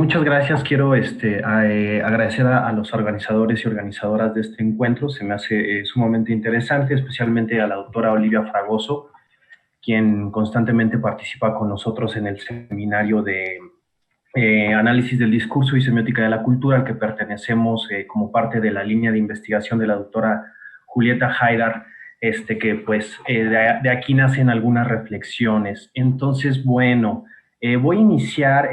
Muchas gracias. Quiero agradecer a los organizadores y organizadoras de este encuentro. Se me hace sumamente interesante, especialmente a la doctora Olivia Fragoso, quien constantemente participa con nosotros en el seminario de análisis del discurso y semiótica de la cultura, al que pertenecemos como parte de la línea de investigación de la doctora Julieta Haidar, que pues de aquí nacen algunas reflexiones. Entonces, bueno, voy a iniciar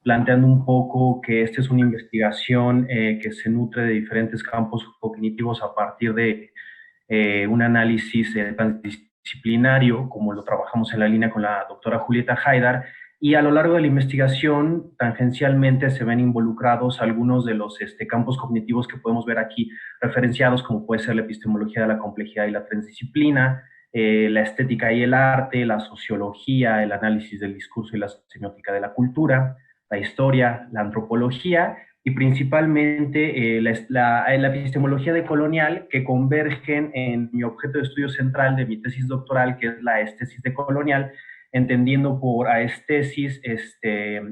planteando un poco que esta es una investigación que se nutre de diferentes campos cognitivos a partir de un análisis transdisciplinario, como lo trabajamos en la línea con la doctora Julieta Haidar, y a lo largo de la investigación, tangencialmente se ven involucrados algunos de los campos cognitivos que podemos ver aquí referenciados, como puede ser la epistemología de la complejidad y la transdisciplina, la estética y el arte, la sociología, el análisis del discurso y la semiótica de la cultura, la historia, la antropología y principalmente la epistemología decolonial, que convergen en mi objeto de estudio central de mi tesis doctoral, que es la estesis decolonial, entendiendo por aestesis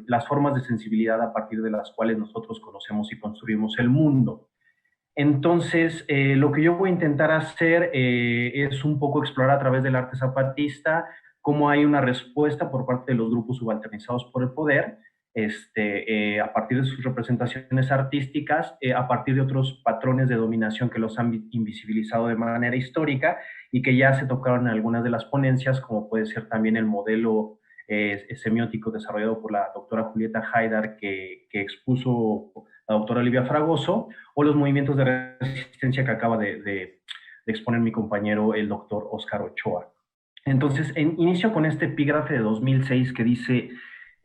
las formas de sensibilidad a partir de las cuales nosotros conocemos y construimos el mundo. Entonces, lo que yo voy a intentar hacer es un poco explorar a través del arte zapatista cómo hay una respuesta por parte de los grupos subalternizados por el poder, a partir de sus representaciones artísticas, a partir de otros patrones de dominación que los han invisibilizado de manera histórica y que ya se tocaron en algunas de las ponencias, como puede ser también el modelo semiótico desarrollado por la doctora Julieta Haidar, que expuso la doctora Olivia Fragoso, o los movimientos de resistencia que acaba de exponer mi compañero, el doctor Oscar Ochoa. Entonces, inicio con este epígrafe de 2006 que dice: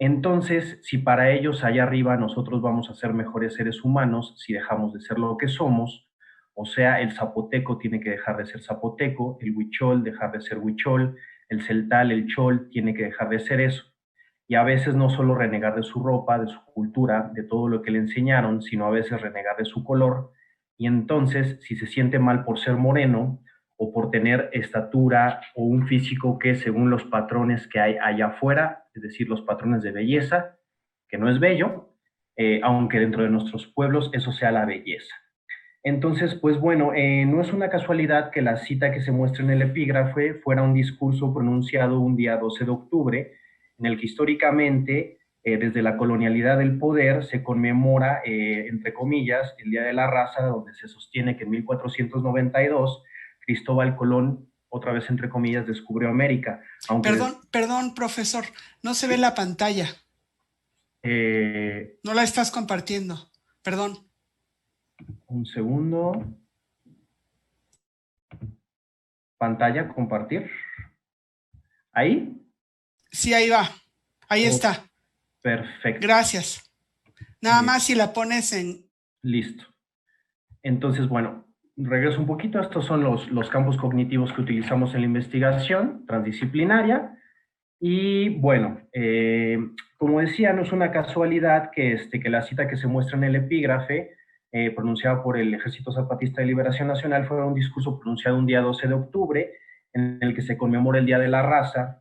entonces, si para ellos allá arriba nosotros vamos a ser mejores seres humanos si dejamos de ser lo que somos, o sea, el zapoteco tiene que dejar de ser zapoteco, el huichol dejar de ser huichol, el celtal, el chol tiene que dejar de ser eso. Y a veces no solo renegar de su ropa, de su cultura, de todo lo que le enseñaron, sino a veces renegar de su color. Y entonces, si se siente mal por ser moreno o por tener estatura o un físico que según los patrones que hay allá afuera, es decir, los patrones de belleza, que no es bello, aunque dentro de nuestros pueblos eso sea la belleza. Entonces, pues bueno, no es una casualidad que la cita que se muestra en el epígrafe fuera un discurso pronunciado un día 12 de octubre, en el que históricamente, desde la colonialidad del poder, se conmemora, entre comillas, el Día de la Raza, donde se sostiene que en 1492 Cristóbal Colón, otra vez entre comillas, descubrió América. Aunque Perdón, profesor, no se ve sí, la pantalla, no la estás compartiendo, perdón. un segundo, pantalla, compartir. Ahí. Sí, ahí va, ahí Oh, está, perfecto. gracias. Nada más si la pones en... Listo. Entonces, bueno, regreso un poquito. Estos son los campos cognitivos que utilizamos en la investigación transdisciplinaria. Y bueno, como decía, no es una casualidad que la cita que se muestra en el epígrafe, pronunciada por el Ejército Zapatista de Liberación Nacional, fue un discurso pronunciado un día 12 de octubre, en el que se conmemora el Día de la Raza,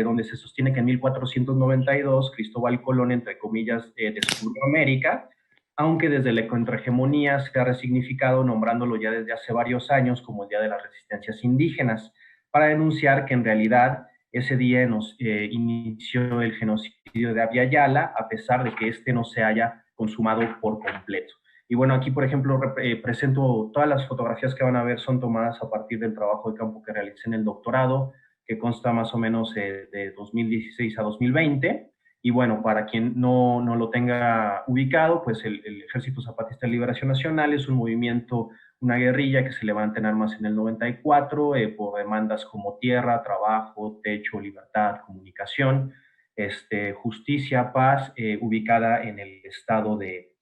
donde se sostiene que en 1492 Cristóbal Colón, entre comillas, descubrió América, aunque desde la contrahegemonía se ha resignificado nombrándolo ya desde hace varios años como el Día de las Resistencias Indígenas, para denunciar que en realidad ese día nos inició el genocidio de Abya Yala, a pesar de que este no se haya consumado por completo. Y bueno, aquí, por ejemplo, presento todas las fotografías que van a ver son tomadas a partir del trabajo de campo que realicé en el doctorado, que consta más o menos de 2016 a 2020. Y bueno, para quien no lo tenga ubicado, pues el Ejército Zapatista de Liberación Nacional es un movimiento, una guerrilla que se levanta en armas en el 94 por demandas como tierra, trabajo, techo, libertad, comunicación, justicia, paz, ubicada en el estado de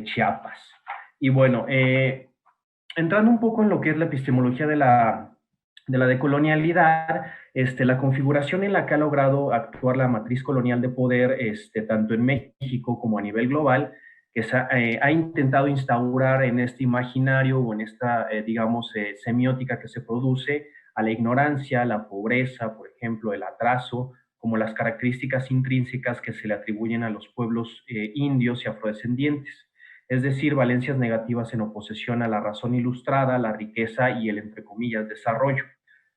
Chiapas. Y bueno, entrando un poco en lo que es la epistemología de la decolonialidad, la configuración en la que ha logrado actuar la matriz colonial de poder, tanto en México como a nivel global, que ha intentado instaurar en este imaginario o en esta, digamos, semiótica que se produce a la ignorancia, la pobreza, por ejemplo, el atraso como las características intrínsecas que se le atribuyen a los pueblos indios y afrodescendientes, es decir, valencias negativas en oposición a la razón ilustrada, la riqueza y el, entre comillas, desarrollo.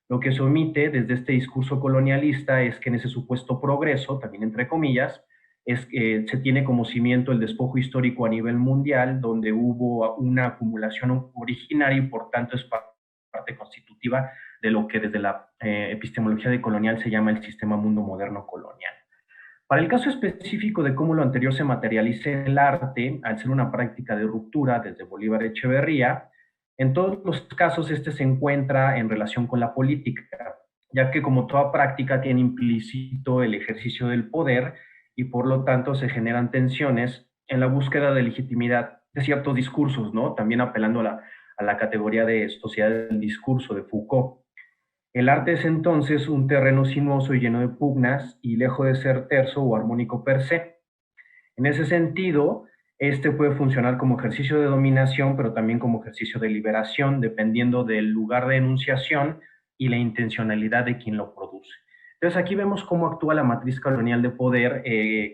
Lo que se omite desde este discurso colonialista es que en ese supuesto progreso, también entre comillas, es que se tiene como cimiento el despojo histórico a nivel mundial, donde hubo una acumulación originaria y por tanto es parte constitutiva de lo que desde la epistemología decolonial se llama el sistema mundo moderno colonial. Para el caso específico de cómo lo anterior se materializa en el arte, al ser una práctica de ruptura desde Bolívar Echeverría, en todos los casos este se encuentra en relación con la política, ya que como toda práctica tiene implícito el ejercicio del poder y por lo tanto se generan tensiones en la búsqueda de legitimidad de ciertos discursos, ¿no? También apelando a la categoría de sociedad del discurso de Foucault. El arte es entonces un terreno sinuoso y lleno de pugnas y lejos de ser terso o armónico per se. En ese sentido, este puede funcionar como ejercicio de dominación, pero también como ejercicio de liberación, dependiendo del lugar de enunciación y la intencionalidad de quien lo produce. Entonces aquí vemos cómo actúa la matriz colonial de poder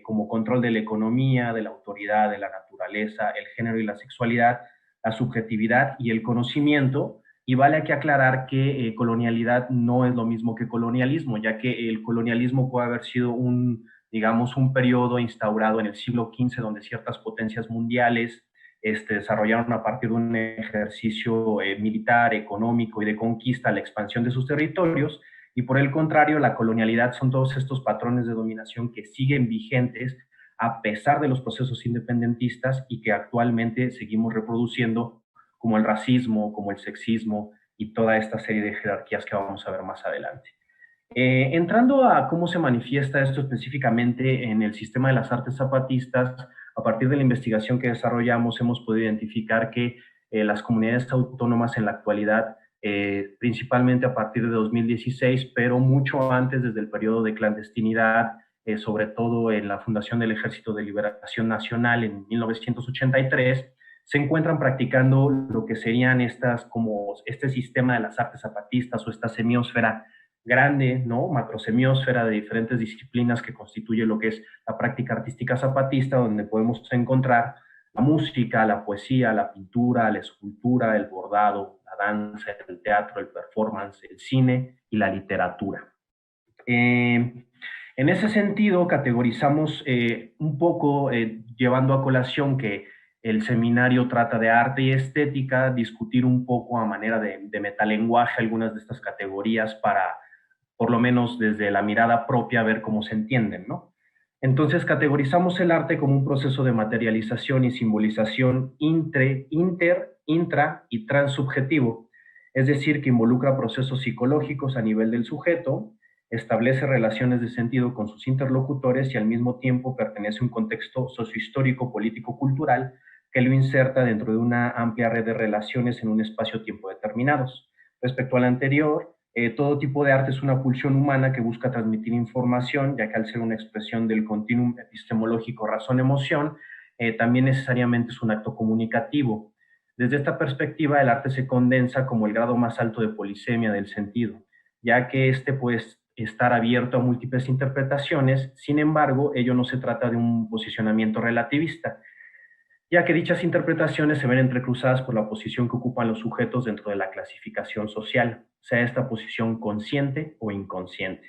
como control de la economía, de la autoridad, de la naturaleza, el género y la sexualidad, la subjetividad y el conocimiento. Y vale aquí aclarar que colonialidad no es lo mismo que colonialismo, ya que el colonialismo puede haber sido digamos, un periodo instaurado en el siglo XV donde ciertas potencias mundiales desarrollaron a partir de un ejercicio militar, económico y de conquista la expansión de sus territorios, y por el contrario, la colonialidad son todos estos patrones de dominación que siguen vigentes a pesar de los procesos independentistas y que actualmente seguimos reproduciendo, como el racismo, como el sexismo y toda esta serie de jerarquías que vamos a ver más adelante. Entrando a cómo se manifiesta esto específicamente en el sistema de las artes zapatistas, a partir de la investigación que desarrollamos hemos podido identificar que las comunidades autónomas en la actualidad, principalmente a partir de 2016, pero mucho antes desde el periodo de clandestinidad, sobre todo en la fundación del Ejército de Liberación Nacional en 1983, se encuentran practicando lo que serían como este sistema de las artes zapatistas o esta semiosfera grande, ¿no? Macrosemiosfera de diferentes disciplinas que constituye lo que es la práctica artística zapatista, donde podemos encontrar la música, la poesía, la pintura, la escultura, el bordado, la danza, el teatro, el performance, el cine y la literatura. En ese sentido, categorizamos un poco, llevando a colación que el seminario trata de arte y estética, discutir un poco a manera de metalenguaje algunas de estas categorías para, por lo menos desde la mirada propia, ver cómo se entienden, ¿no? Entonces categorizamos el arte como un proceso de materialización y simbolización intra y transsubjetivo, es decir, que involucra procesos psicológicos a nivel del sujeto, establece relaciones de sentido con sus interlocutores y al mismo tiempo pertenece a un contexto sociohistórico, político, cultural que lo inserta dentro de una amplia red de relaciones en un espacio-tiempo determinados. Respecto al anterior, todo tipo de arte es una pulsión humana que busca transmitir información, ya que al ser una expresión del continuum epistemológico razón-emoción, también necesariamente es un acto comunicativo. Desde esta perspectiva, el arte se condensa como el grado más alto de polisemia del sentido, ya que este puede estar abierto a múltiples interpretaciones, sin embargo, ello no se trata de un posicionamiento relativista, ya que dichas interpretaciones se ven entrecruzadas por la posición que ocupan los sujetos dentro de la clasificación social, sea esta posición consciente o inconsciente.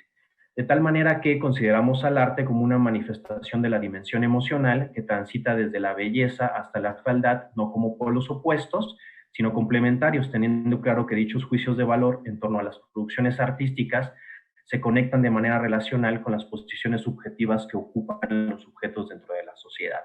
De tal manera que consideramos al arte como una manifestación de la dimensión emocional que transita desde la belleza hasta la fealdad, no como polos opuestos, sino complementarios, teniendo claro que dichos juicios de valor en torno a las producciones artísticas se conectan de manera relacional con las posiciones subjetivas que ocupan los sujetos dentro de la sociedad.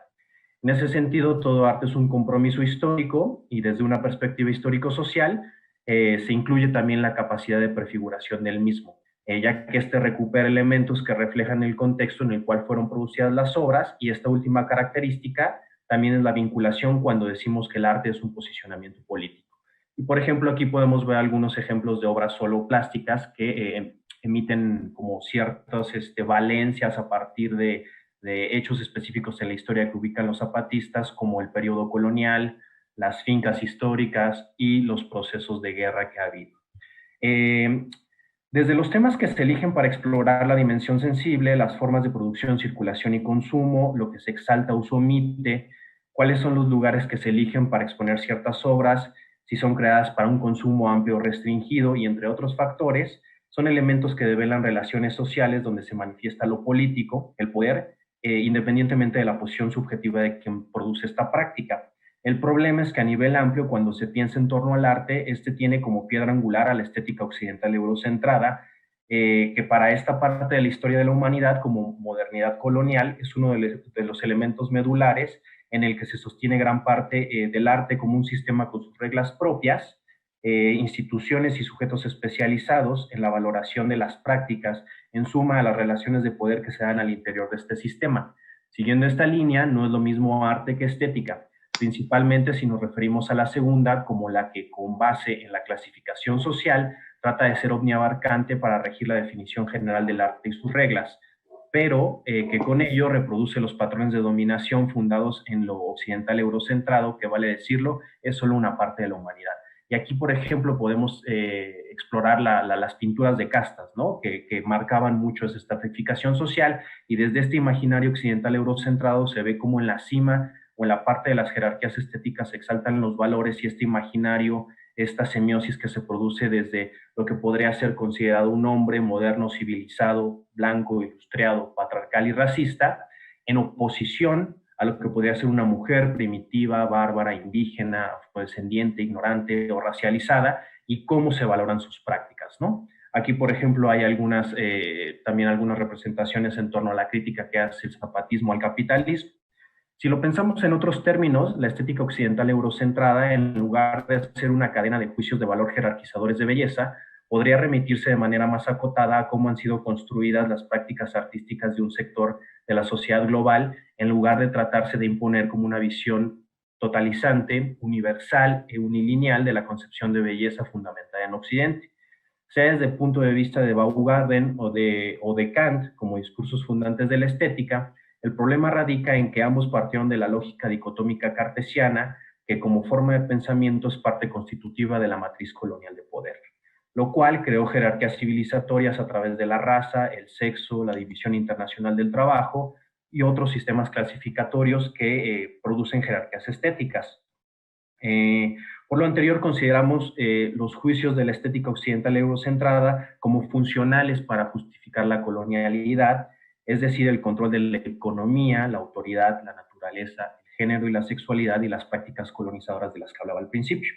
En ese sentido, todo arte es un compromiso histórico y desde una perspectiva histórico-social se incluye también la capacidad de prefiguración del mismo, ya que este recupera elementos que reflejan el contexto en el cual fueron producidas las obras, y esta última característica también es la vinculación cuando decimos que el arte es un posicionamiento político. Y por ejemplo, aquí podemos ver algunos ejemplos de obras solo plásticas que emiten como ciertas valencias a partir de hechos específicos en la historia que ubican los zapatistas, como el periodo colonial, las fincas históricas y los procesos de guerra que ha habido. Desde los temas que se eligen para explorar la dimensión sensible, las formas de producción, circulación y consumo, lo que se exalta o se omite, cuáles son los lugares que se eligen para exponer ciertas obras, si son creadas para un consumo amplio o restringido, y entre otros factores, son elementos que develan relaciones sociales donde se manifiesta lo político, el poder, independientemente de la posición subjetiva de quien produce esta práctica. El problema es que a nivel amplio, cuando se piensa en torno al arte, este tiene como piedra angular a la estética occidental eurocentrada, que para esta parte de la historia de la humanidad, como modernidad colonial, es uno de los elementos medulares en el que se sostiene gran parte del arte como un sistema con sus reglas propias, instituciones y sujetos especializados en la valoración de las prácticas, en suma a las relaciones de poder que se dan al interior de este sistema. Siguiendo esta línea, no es lo mismo arte que estética, principalmente si nos referimos a la segunda como la que, con base en la clasificación social, trata de ser omniabarcante para regir la definición general del arte y sus reglas, pero que con ello reproduce los patrones de dominación fundados en lo occidental eurocentrado, que vale decirlo, es solo una parte de la humanidad. Y aquí, por ejemplo, podemos explorar las pinturas de castas, ¿no? Que marcaban mucho esa estratificación social, y desde este imaginario occidental eurocentrado se ve como en la cima o en la parte de las jerarquías estéticas se exaltan los valores, y este imaginario, esta semiosis que se produce desde lo que podría ser considerado un hombre moderno, civilizado, blanco, ilustrado, patriarcal y racista, en oposición a lo que podría ser una mujer primitiva, bárbara, indígena, afrodescendiente, ignorante o racializada, y cómo se valoran sus prácticas, ¿no? Aquí, por ejemplo, hay también algunas representaciones en torno a la crítica que hace el zapatismo al capitalismo. Si lo pensamos en otros términos, la estética occidental eurocentrada, en lugar de ser una cadena de juicios de valor jerarquizadores de belleza, podría remitirse de manera más acotada a cómo han sido construidas las prácticas artísticas de un sector de la sociedad global, en lugar de tratarse de imponer como una visión totalizante, universal e unilineal de la concepción de belleza fundamentada en Occidente. Sea desde el punto de vista de Baumgarten o de Kant como discursos fundantes de la estética, el problema radica en que ambos partieron de la lógica dicotómica cartesiana, que como forma de pensamiento es parte constitutiva de la matriz colonial de poder, lo cual creó jerarquías civilizatorias a través de la raza, el sexo, la división internacional del trabajo y otros sistemas clasificatorios que producen jerarquías estéticas. Por lo anterior, consideramos los juicios de la estética occidental eurocentrada como funcionales para justificar la colonialidad, es decir, el control de la economía, la autoridad, la naturaleza, el género y la sexualidad y las prácticas colonizadoras de las que hablaba al principio.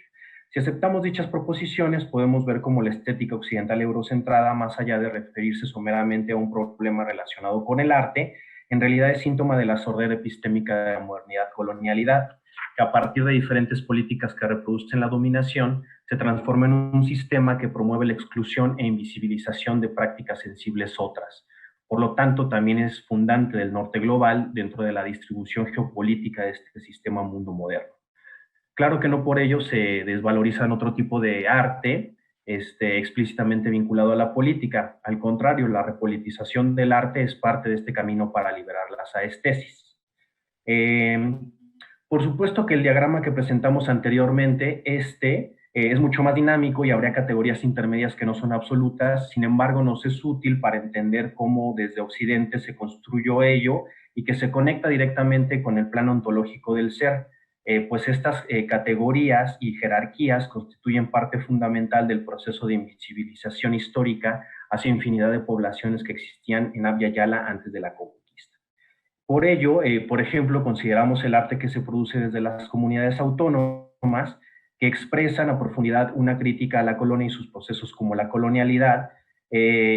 Si aceptamos dichas proposiciones, podemos ver cómo la estética occidental eurocentrada, más allá de referirse someramente a un problema relacionado con el arte, en realidad es síntoma de la sordera epistémica de la modernidad-colonialidad, que a partir de diferentes políticas que reproducen la dominación, se transforma en un sistema que promueve la exclusión e invisibilización de prácticas sensibles otras. Por lo tanto, también es fundante del norte global dentro de la distribución geopolítica de este sistema mundo moderno. Claro que no por ello se desvalorizan otro tipo de arte explícitamente vinculado a la política. Al contrario, la repolitización del arte es parte de este camino para liberar las aestesis. Por supuesto que el diagrama que presentamos anteriormente, es mucho más dinámico y habría categorías intermedias que no son absolutas, sin embargo nos es útil para entender cómo desde Occidente se construyó ello y que se conecta directamente con el plano ontológico del ser, pues estas categorías y jerarquías constituyen parte fundamental del proceso de invisibilización histórica hacia infinidad de poblaciones que existían en Abya Yala antes de la conquista. Por ello, por ejemplo, consideramos el arte que se produce desde las comunidades autónomas que expresan a profundidad una crítica a la colonia y sus procesos como la colonialidad,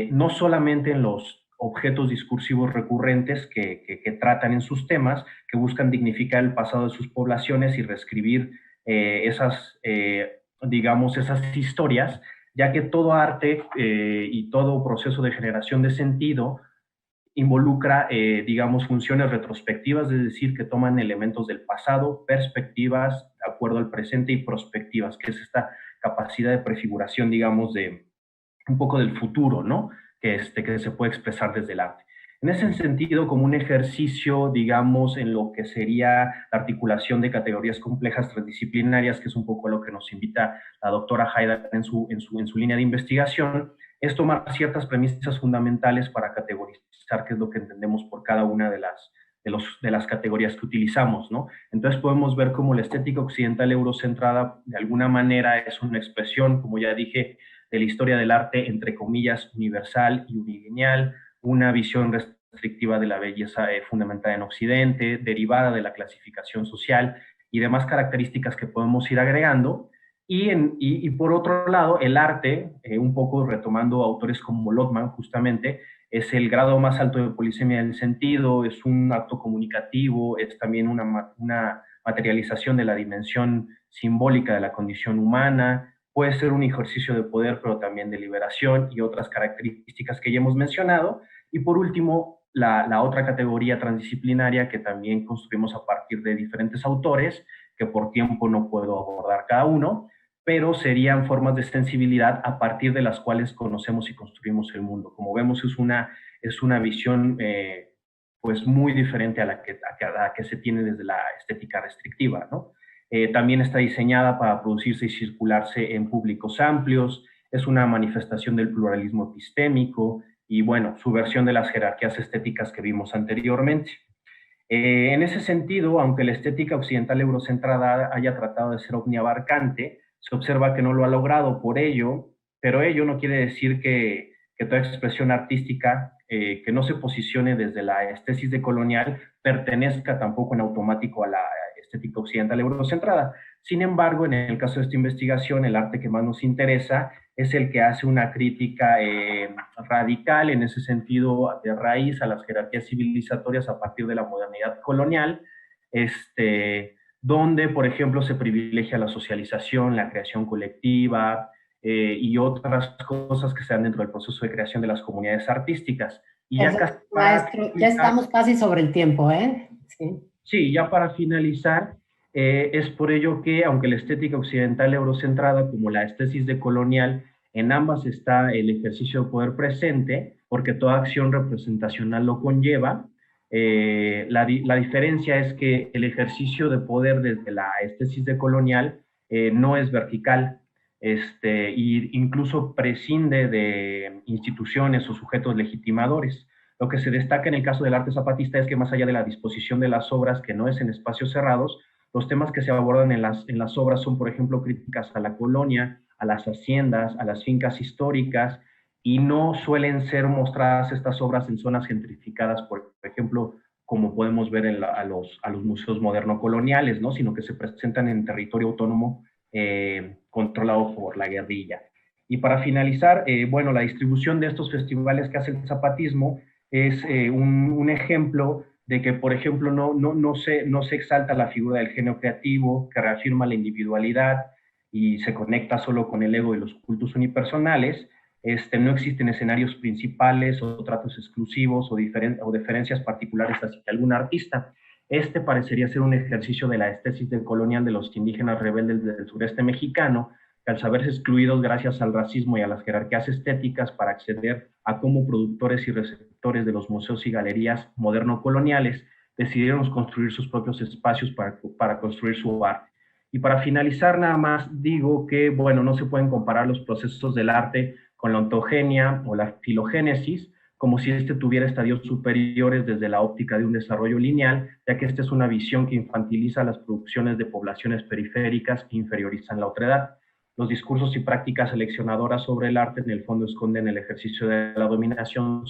no solamente en los objetos discursivos recurrentes que tratan en sus temas, que buscan dignificar el pasado de sus poblaciones y reescribir digamos, esas historias, ya que todo arte y todo proceso de generación de sentido involucra, digamos, funciones retrospectivas, es decir, que toman elementos del pasado, perspectivas de acuerdo al presente y prospectivas, que es esta capacidad de prefiguración, digamos, de un poco del futuro, ¿no? Que se puede expresar desde el arte. En ese sentido, como un ejercicio, digamos, en lo que sería la articulación de categorías complejas transdisciplinarias, que es un poco lo que nos invita la doctora Haida en su línea de investigación, es tomar ciertas premisas fundamentales para categorizar qué es lo que entendemos por cada una de las categorías que utilizamos, ¿no? Entonces podemos ver cómo la estética occidental eurocentrada de alguna manera es una expresión, como ya dije, de la historia del arte, entre comillas, universal y unilineal, una visión restrictiva de la belleza fundamentada en Occidente, derivada de la clasificación social y demás características que podemos ir agregando. Y por otro lado, el arte, un poco retomando autores como Lotman, justamente, es el grado más alto de polisemia del sentido, es un acto comunicativo, es también una materialización de la dimensión simbólica de la condición humana, puede ser un ejercicio de poder, pero también de liberación y otras características que ya hemos mencionado. Y por último, la otra categoría transdisciplinaria que también construimos a partir de diferentes autores, que por tiempo no puedo abordar cada uno, pero serían formas de sensibilidad a partir de las cuales conocemos y construimos el mundo. Como vemos, es una visión pues muy diferente a la que se tiene desde la estética restrictiva, ¿no? También está diseñada para producirse y circularse en públicos amplios, es una manifestación del pluralismo epistémico y, bueno, su versión de las jerarquías estéticas que vimos anteriormente. En ese sentido, aunque la estética occidental eurocentrada haya tratado de ser omniabarcante, se observa que no lo ha logrado por ello, pero ello no quiere decir que toda expresión artística que no se posicione desde la estética decolonial pertenezca tampoco en automático a la estética occidental eurocentrada. Sin embargo, en el caso de esta investigación, el arte que más nos interesa es el que hace una crítica radical, en ese sentido, de raíz a las jerarquías civilizatorias a partir de la modernidad colonial, donde, por ejemplo, se privilegia la socialización, la creación colectiva y otras cosas que se dan dentro del proceso de creación de las comunidades artísticas. Y ya casi maestro, ya estamos casi sobre el tiempo, ¿eh? Sí, sí, ya para finalizar, es por ello que, aunque la estética occidental eurocentrada como la estética decolonial, en ambas está el ejercicio de poder presente, porque toda acción representacional lo conlleva. La diferencia es que el ejercicio de poder desde la estética decolonial no es vertical, y incluso prescinde de instituciones o sujetos legitimadores. Lo que se destaca en el caso del arte zapatista es que más allá de la disposición de las obras, que no es en espacios cerrados, los temas que se abordan en las obras son, por ejemplo, críticas a la colonia, a las haciendas, a las fincas históricas, y no suelen ser mostradas estas obras en zonas gentrificadas, por ejemplo, como podemos ver a los museos moderno-coloniales, ¿no? Sino que se presentan en territorio autónomo controlado por la guerrilla. Y para finalizar, bueno, la distribución de estos festivales que hace el zapatismo es un ejemplo de que, por ejemplo, no se exalta la figura del genio creativo, que reafirma la individualidad y se conecta solo con el ego y los cultos unipersonales. No existen escenarios principales o tratos exclusivos o diferencias particulares hacia algún artista. Parecería ser un ejercicio de la estética colonial de los indígenas rebeldes del sureste mexicano, que al saberse excluidos gracias al racismo y a las jerarquías estéticas para acceder a como productores y receptores de los museos y galerías moderno-coloniales, decidieron construir sus propios espacios para construir su arte. Y para finalizar, nada más digo que, bueno, no se pueden comparar los procesos del arte con la ontogenia o la filogénesis, como si tuviera estadios superiores desde la óptica de un desarrollo lineal, ya que esta es una visión que infantiliza las producciones de poblaciones periféricas e inferiorizan la otredad. Los discursos y prácticas seleccionadoras sobre el arte en el fondo esconden el ejercicio de la dominación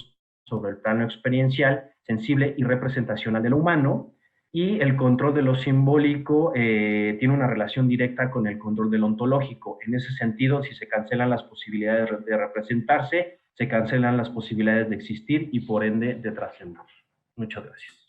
sobre el plano experiencial, sensible y representacional de lo humano, y el control de lo simbólico tiene una relación directa con el control del ontológico. En ese sentido, si se cancelan las posibilidades de representarse, se cancelan las posibilidades de existir y por ende de trascender. Muchas gracias.